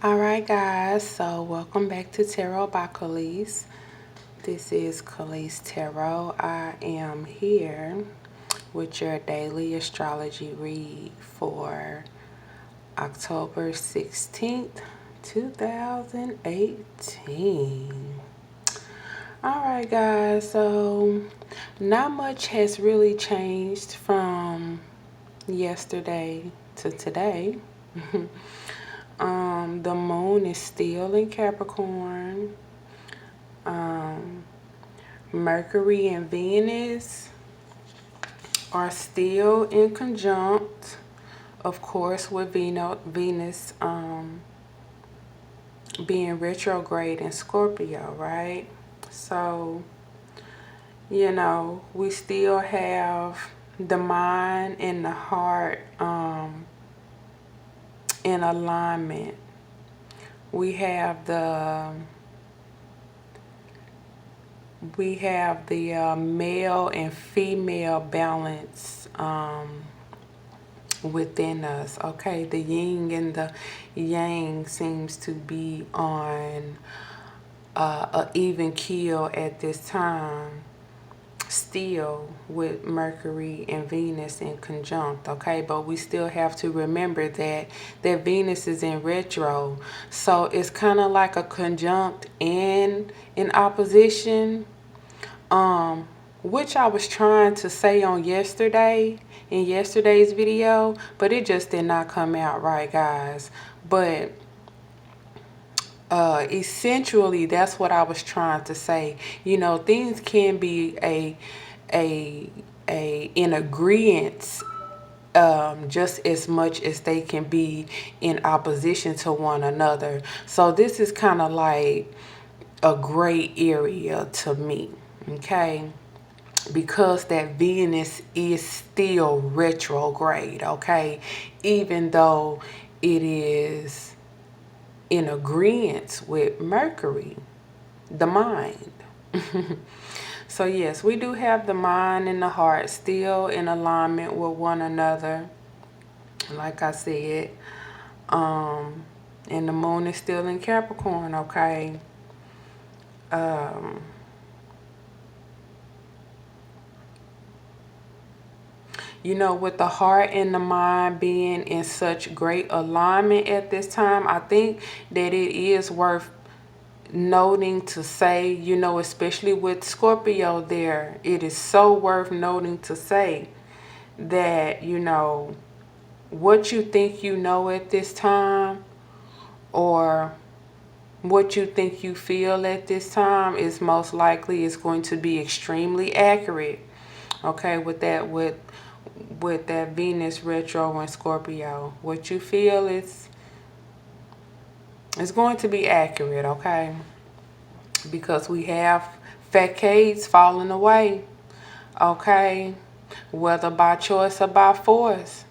Alright guys, so welcome back to Tarot by Khalees. This is Khalees Tarot. I am here with your daily astrology read for October 16th, 2018. Alright guys, so not much has really changed from yesterday to today. The moon is still in Capricorn. Mercury and Venus are still in conjunct, of course, with Venus being retrograde in Scorpio, right? So, you know, we still have the mind and the heart in alignment. We have the male and female balance within us. Okay, the yin and the yang seems to be on a even keel at this time, still with Mercury and Venus in conjunct. Okay, but we still have to remember that Venus is in retro, so it's kind of like a conjunct and in opposition, which I was trying to say on yesterday's video, but it just did not come out right, guys. But essentially that's what I was trying to say. You know, things can be in agreement just as much as they can be in opposition to one another. So this is kind of like a gray area to me, okay? Because that Venus is still retrograde, okay? Even though it is in agreement with Mercury, the mind. So yes, we do have the mind and the heart still in alignment with one another, like I said. And the moon is still in Capricorn, okay? You know, with the heart and the mind being in such great alignment at this time, I think that it is worth noting to say, you know, especially with Scorpio there, it is so worth noting to say that, you know, what you think you know at this time, or what you think you feel at this time, is most likely is going to be extremely accurate. Okay, with that Venus retro in Scorpio, what you feel is going to be accurate, okay? Because we have facades falling away, okay? Whether by choice or by force.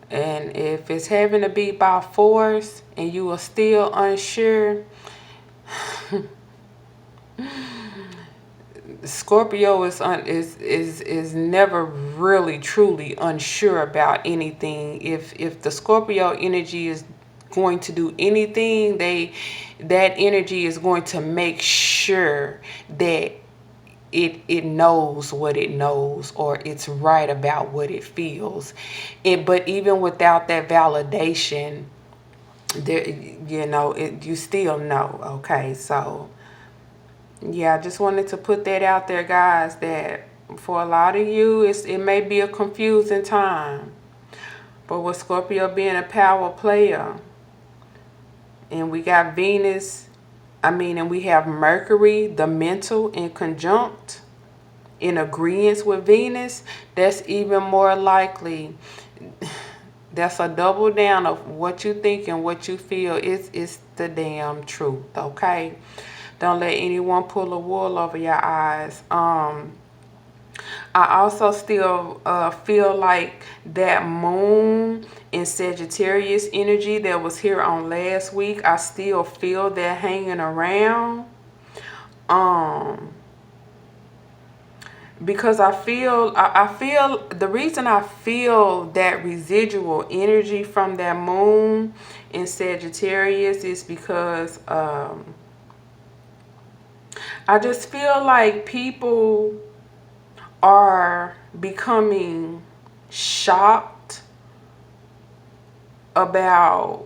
And if it's having to be by force and you are still unsure, Scorpio is never really truly unsure about anything. If the Scorpio energy is going to do anything, that energy is going to make sure that it knows what it knows, or it's right about what it feels. But even without that validation, there, you know, you still know. Okay, so yeah, I just wanted to put that out there, guys, that for a lot of you, it may be a confusing time. But with Scorpio being a power player, and we got Venus, and we have Mercury, the mental, in conjunct, in agreement with Venus, that's even more likely. That's a double down of what you think and what you feel. It's the damn truth, okay? Don't let anyone pull a wool over your eyes. I also still feel like that moon in Sagittarius energy that was here on last week, I still feel that hanging around. because I feel the reason I feel that residual energy from that moon in Sagittarius is because I just feel like people are becoming shocked about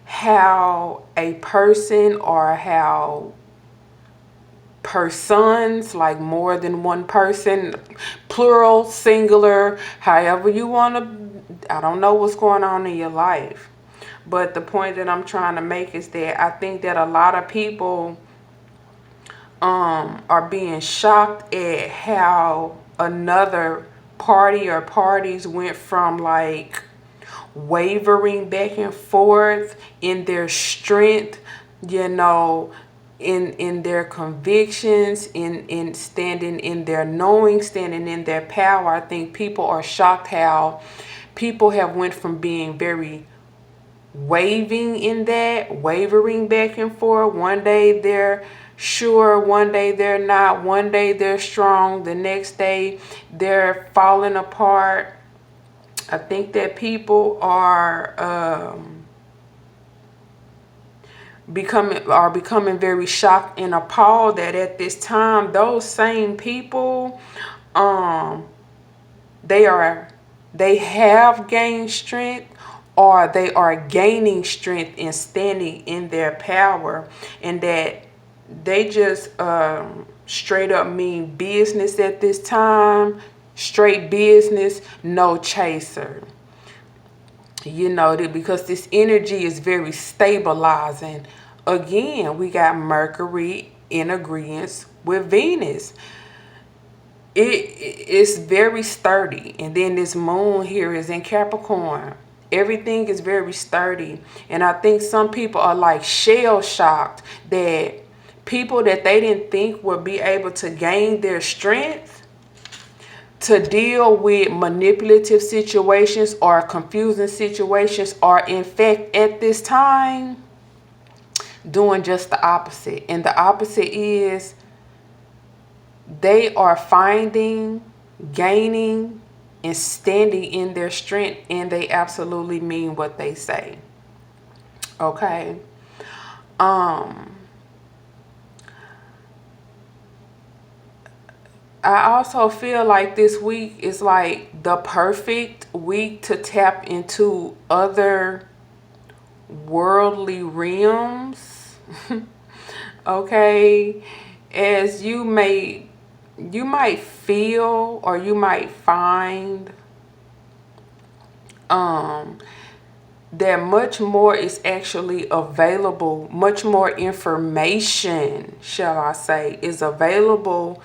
how a person, or how persons, like more than one person, plural, singular, however you want to, I don't know what's going on in your life, but the point that I'm trying to make is that I think that a lot of people are being shocked at how another party or parties went from like wavering back and forth in their strength, you know, in their convictions, in standing in their knowing, standing in their power. I think people are shocked how people have went from being very wavering back and forth. One day they're sure, one day they're not, one day they're strong, the next day they're falling apart. I think that people are becoming very shocked and appalled that at this time those same people they have gained strength, or they are gaining strength and standing in their power, and that they just straight up mean business at this time. Straight business, no chaser. You know, because this energy is very stabilizing. Again, we got Mercury in agreement with Venus. It's very sturdy. And then this moon here is in Capricorn. Everything is very sturdy. And I think some people are like shell shocked that people that they didn't think would be able to gain their strength to deal with manipulative situations or confusing situations are in fact at this time doing just the opposite. And the opposite is they are finding, gaining, and standing in their strength, and they absolutely mean what they say. Okay. I also feel like this week is like the perfect week to tap into other worldly realms. Okay, as you might feel, or you might find that much more is actually available, much more information, shall I say, is available,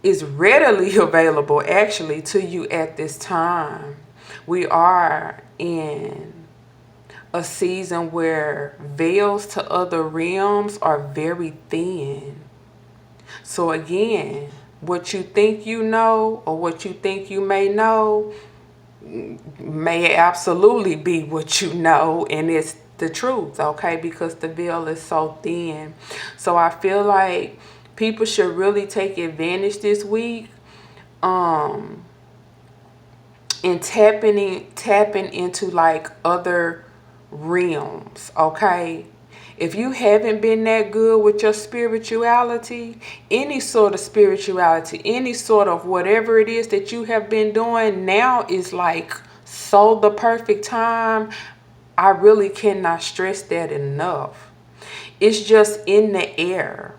is readily available actually to you at this time. We are in a season where veils to other realms are very thin. So again, what you think you know, or what you think you may know, may absolutely be what you know, and it's the truth, okay? Because the veil is so thin. So I feel like people should really take advantage this week in tapping into like other realms, okay? If you haven't been that good with your spirituality, any sort of spirituality, any sort of whatever it is that you have been doing, now is like so the perfect time. I really cannot stress that enough. It's just in the air.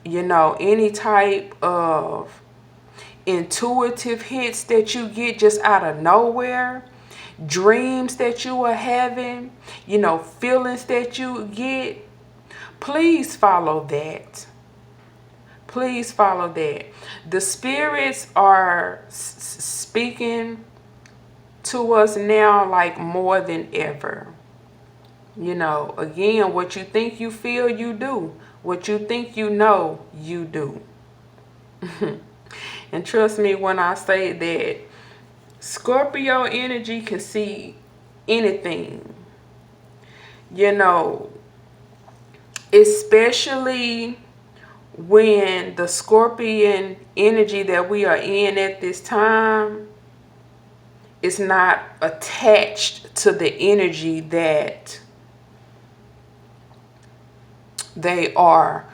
You know, any type of intuitive hits that you get just out of nowhere, dreams that you are having, you know, feelings that you get, please follow that. Please follow that. The spirits are speaking to us now like more than ever. You know, again, what you think you feel, you do. What you think you know, you do. And trust me when I say that Scorpio energy can see anything. You know, especially when the Scorpion energy that we are in at this time is not attached to the energy that they are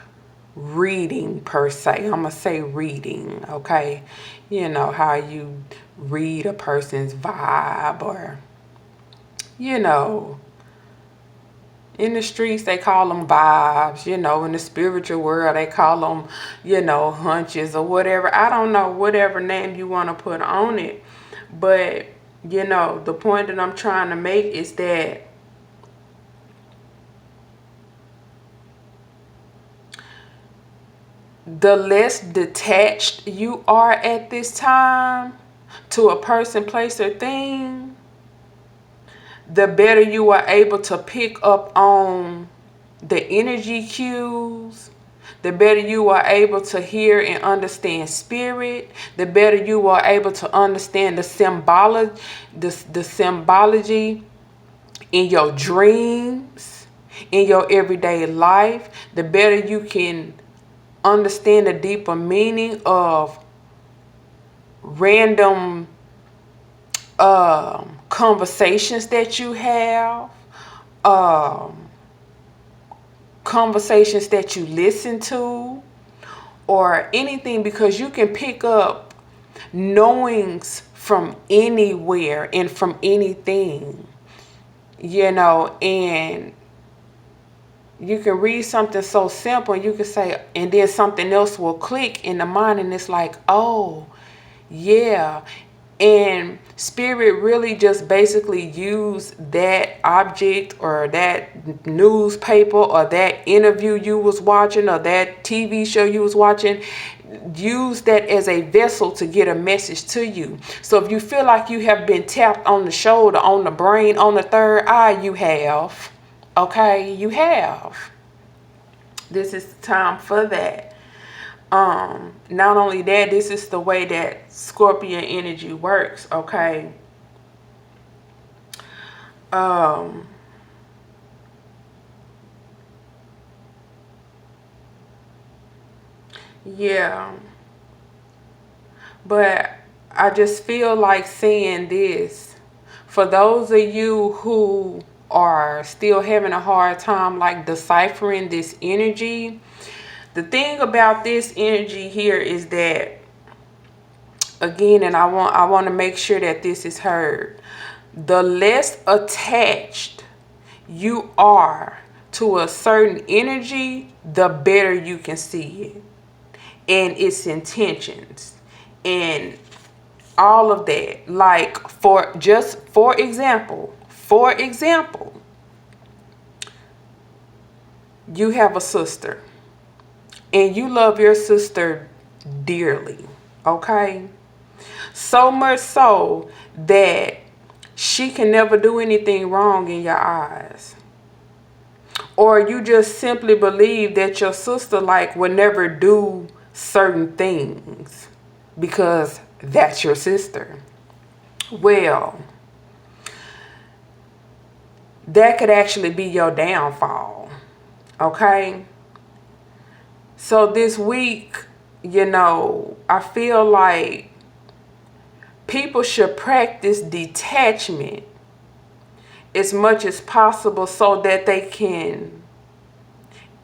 reading per se. I'm gonna say reading, okay? You know how you read a person's vibe, or you know, in the streets they call them vibes, you know, in the spiritual world they call them, you know, hunches or whatever. I don't know, whatever name you want to put on it. But you know, the point that I'm trying to make is that the less detached you are at this time to a person, place, or thing, the better you are able to pick up on the energy cues, the better you are able to hear and understand spirit, the better you are able to understand the symbology in your dreams, in your everyday life, the better you can understand the deeper meaning of random conversations that you have, conversations that you listen to, or anything, because you can pick up knowings from anywhere and from anything, you know, and you can read something so simple and you can say, and then something else will click in the mind and it's like, oh, yeah. And spirit really just basically use that object or that newspaper or that interview you was watching or that TV show you was watching, use that as a vessel to get a message to you. So if you feel like you have been tapped on the shoulder, on the brain, on the third eye, you have. Okay, you have. This is the time for that. Not only that, this is the way that Scorpion energy works, okay? Yeah. But I just feel like saying this. For those of you who are still having a hard time like deciphering this energy, the thing about this energy here is that, again, and I want to make sure that this is heard, the less attached you are to a certain energy, the better you can see it and its intentions and all of that. Like, for example, you have a sister and you love your sister dearly, okay? So much so that she can never do anything wrong in your eyes. Or you just simply believe that your sister would never do certain things because that's your sister. Well, that could actually be your downfall, okay? So this week, I feel like people should practice detachment as much as possible so that they can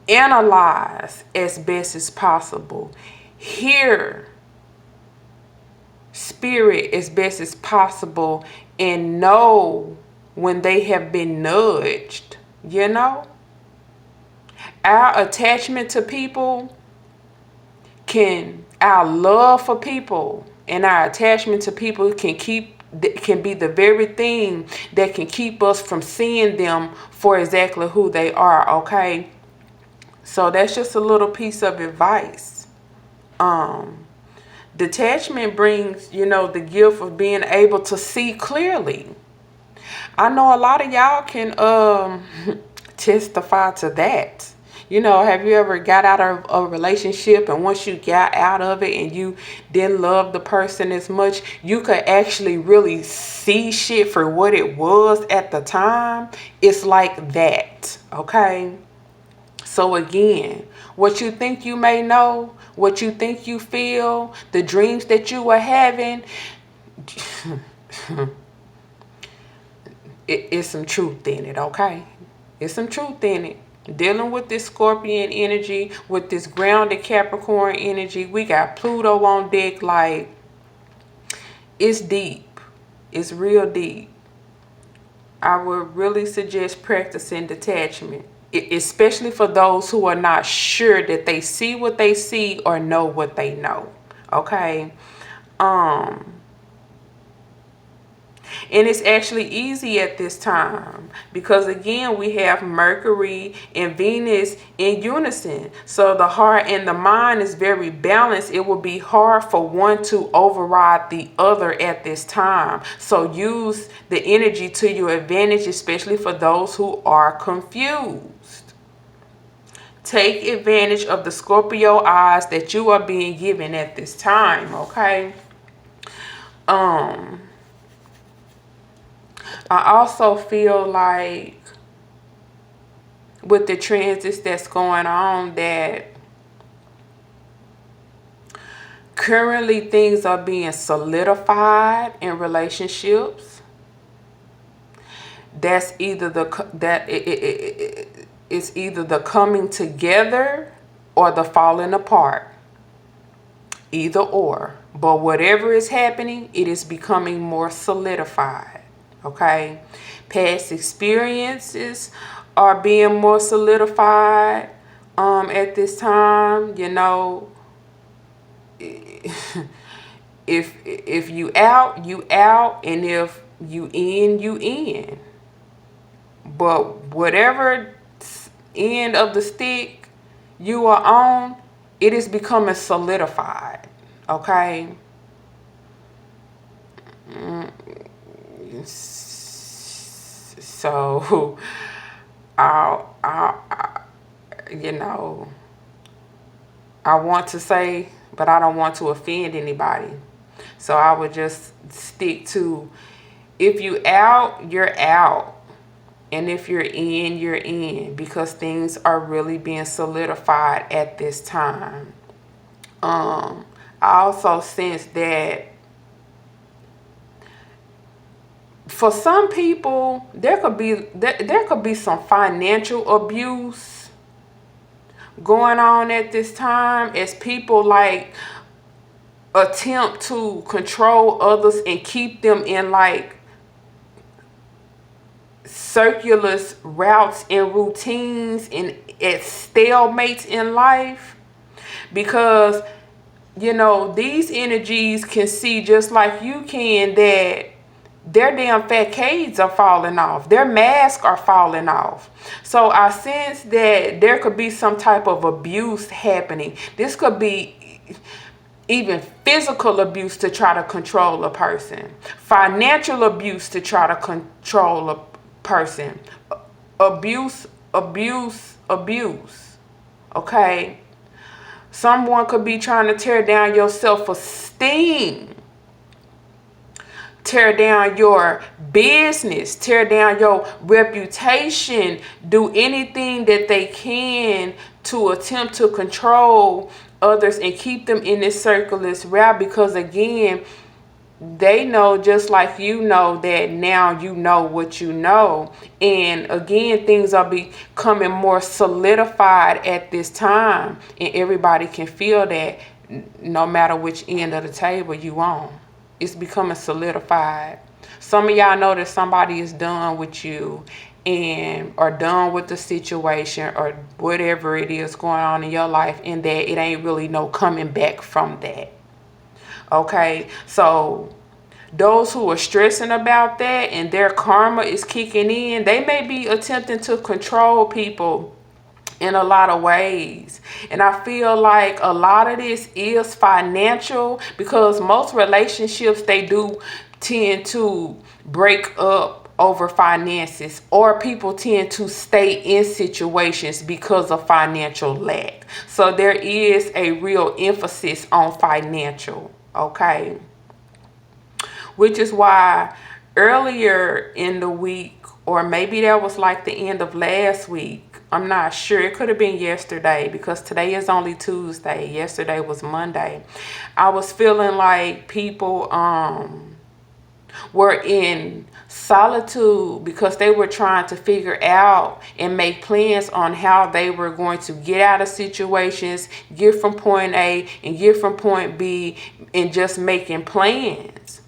analyze as best as possible, hear spirit as best as possible, and know when they have been nudged. Our attachment to people our love for people and our attachment to people can be the very thing that can keep us from seeing them for exactly who they are, okay? So that's just a little piece of advice. Detachment brings, the gift of being able to see clearly. I know a lot of y'all can testify to that. Have you ever got out of a relationship, and once you got out of it and you didn't love the person as much, you could actually really see shit for what it was at the time? It's like that, okay? So again, what you think you may know, what you think you feel, the dreams that you are having, it's some truth in it, okay? It's some truth in it. Dealing with this Scorpion energy, with this grounded Capricorn energy, we got Pluto on deck. Like, it's deep. It's real deep. I would really suggest practicing detachment, especially for those who are not sure that they see what they see or know what they know. Okay? And it's actually easy at this time because, again, we have Mercury and Venus in unison. So the heart and the mind is very balanced. It will be hard for one to override the other at this time. So use the energy to your advantage, especially for those who are confused. Take advantage of the Scorpio eyes that you are being given at this time, okay? I also feel like with the transits that's going on that currently things are being solidified in relationships. That's either it's either the coming together or the falling apart. Either or. But whatever is happening, it is becoming more solidified. Okay? Past experiences are being more solidified at this time. You know, if you out, you out, and if you in, you in. But whatever end of the stick you are on, it is becoming solidified. Okay? So, you know, I want to say, but I don't want to offend anybody. So I would just stick to, if you out, you're out. And if you're in, you're in. Because things are really being solidified at this time. I also sense that for some people, there could be some financial abuse going on at this time, as people like attempt to control others and keep them in like circular routes and routines and at stalemates in life. Because, you know, these energies can see just like you can that their damn facades are falling off. Their masks are falling off. So I sense that there could be some type of abuse happening. This could be even physical abuse to try to control a person. Financial abuse to try to control a person. Abuse. Okay? Someone could be trying to tear down your self-esteem. Tear down your business, tear down your reputation, do anything that they can to attempt to control others and keep them in this circular route. Because again, they know, just like you know, that now you know what you know. And again, things are becoming more solidified at this time, and everybody can feel that no matter which end of the table you on. It's becoming solidified. Some of y'all know that somebody is done with you and are done with the situation or whatever it is going on in your life, and that it ain't really no coming back from that. Okay, so those who are stressing about that and their karma is kicking in, they may be attempting to control people in a lot of ways. And I feel like a lot of this is financial, because most relationships, they do tend to break up over finances, or people tend to stay in situations because of financial lack. So there is a real emphasis on financial, okay? Which is why earlier in the week, or maybe that was like the end of last week, I'm not sure. It could have been yesterday because today is only Tuesday. Yesterday was Monday. I was feeling like people were in solitude because they were trying to figure out and make plans on how they were going to get out of situations, get from point A and get from point B, and just making plans.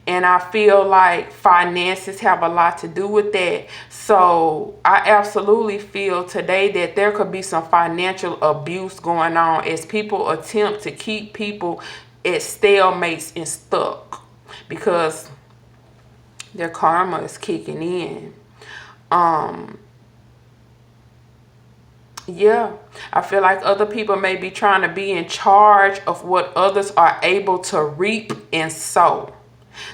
And I feel like finances have a lot to do with that. So I absolutely feel today that there could be some financial abuse going on as people attempt to keep people at stalemates and stuck because their karma is kicking in. Yeah, I feel like other people may be trying to be in charge of what others are able to reap and sow.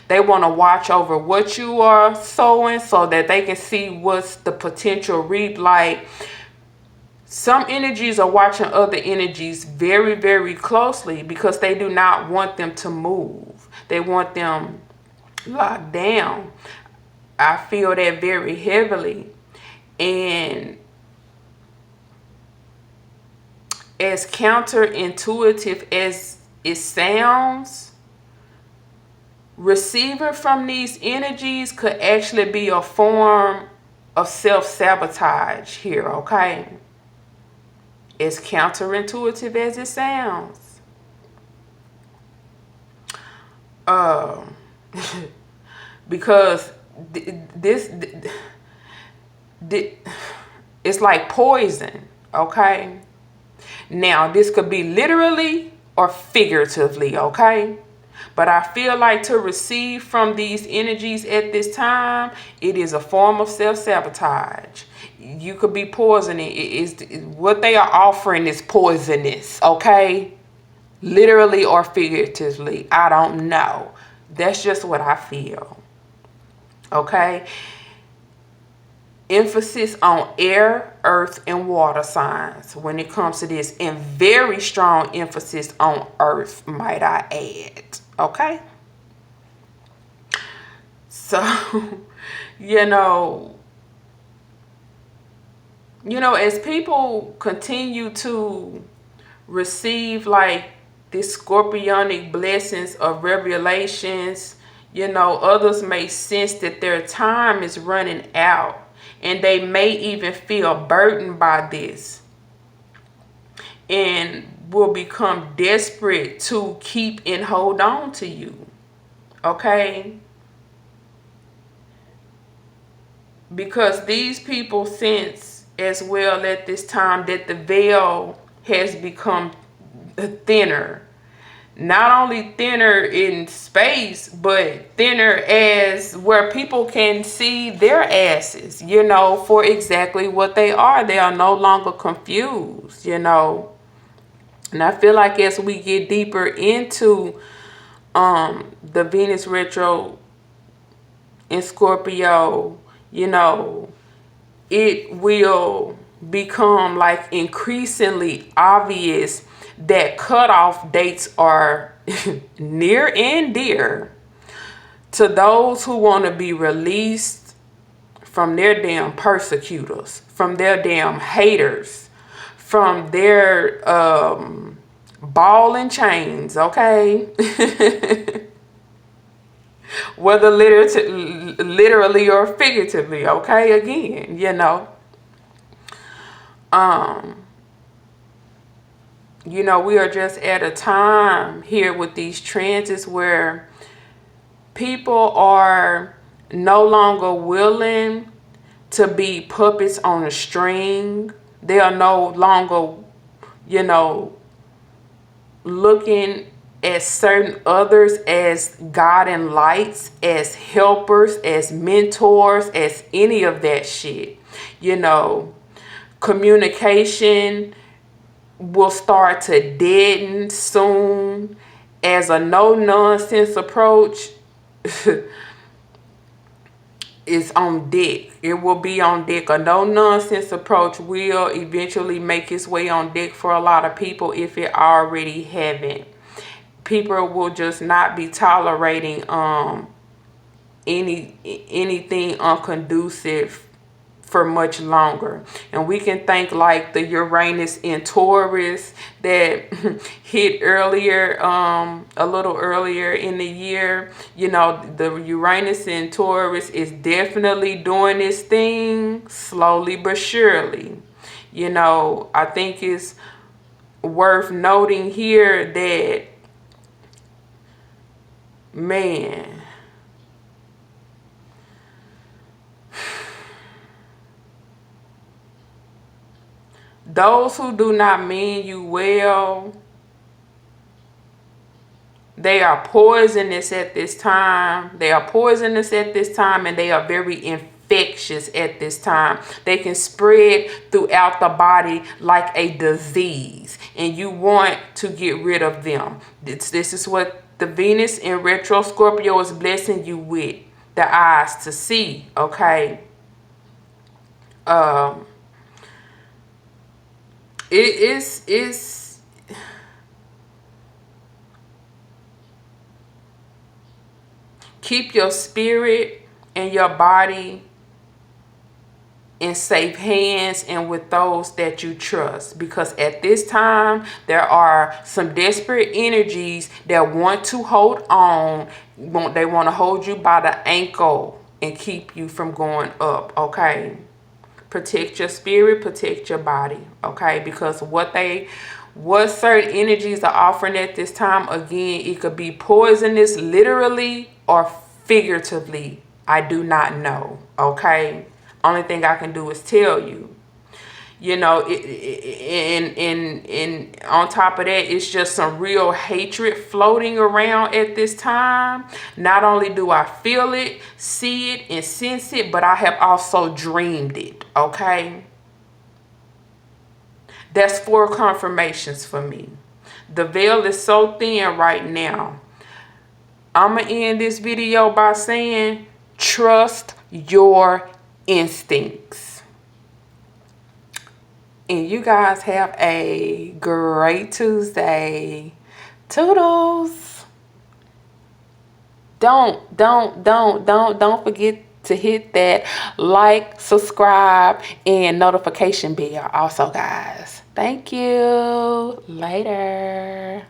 They want to watch over what you are sowing so that they can see what's the potential reap. Like, some energies are watching other energies very, very closely because they do not want them to move. They want them locked down. I feel that very heavily. And as counterintuitive as it sounds, receiving from these energies could actually be a form of self-sabotage here, okay? As counterintuitive as it sounds. Because this it's like poison, okay? Now, this could be literally or figuratively, okay? But I feel like to receive from these energies at this time, it is a form of self-sabotage. You could be poisoning. What they are offering is poisonous, okay? Literally or figuratively. I don't know. That's just what I feel. Okay? Emphasis on air, earth, and water signs when it comes to this. And very strong emphasis on earth, might I add. Okay? So, as people continue to receive like this scorpionic blessings of revelations, others may sense that their time is running out. And they may even feel burdened by this and will become desperate to keep and hold on to you. Okay? Because these people sense as well at this time that the veil has become thinner. Not only thinner in space, but thinner as where people can see their asses, for exactly what they are. They are no longer confused, And I feel like as we get deeper into the Venus retro in Scorpio, it will become like increasingly obvious that cutoff dates are near and dear to those who want to be released from their damn persecutors, from their damn haters, from their ball and chains, okay? Whether literally or figuratively, okay? Again, we are just at a time here with these transits where people are no longer willing to be puppets on a string. They are no longer, looking at certain others as guiding lights, as helpers, as mentors, as any of that shit. Communication will start to deaden soon as a no-nonsense approach is on deck. It will be on deck. A no-nonsense approach will eventually make its way on deck for a lot of people if it already haven't. People will just not be tolerating anything unconducive for much longer. And we can think like the Uranus in Taurus that hit earlier, a little earlier in the year. You know, the Uranus in Taurus is definitely doing its thing slowly but surely. You know, I think it's worth noting here that, man, those who do not mean you well, they are poisonous at this time. They are poisonous at this time, and they are very infectious at this time. They can spread throughout the body like a disease, and you want to get rid of them. This is what the Venus in retro Scorpio is blessing you with, the eyes to see, okay? It's keep your spirit and your body in safe hands and with those that you trust, because at this time there are some desperate energies that want to hold on. They want to hold you by the ankle and keep you from going up, okay? Protect your spirit, protect your body, okay? Because what certain energies are offering at this time, again, it could be poisonous literally or figuratively. I do not know, okay? Only thing I can do is tell you. You know, and on top of that, it's just some real hatred floating around at this time. Not only do I feel it, see it, and sense it, but I have also dreamed it, okay? That's 4 confirmations for me. The veil is so thin right now. I'm going to end this video by saying, trust your instincts. And you guys have a great Tuesday. Toodles. Don't forget to hit that like, subscribe, and notification bell also, guys. Thank you. Later.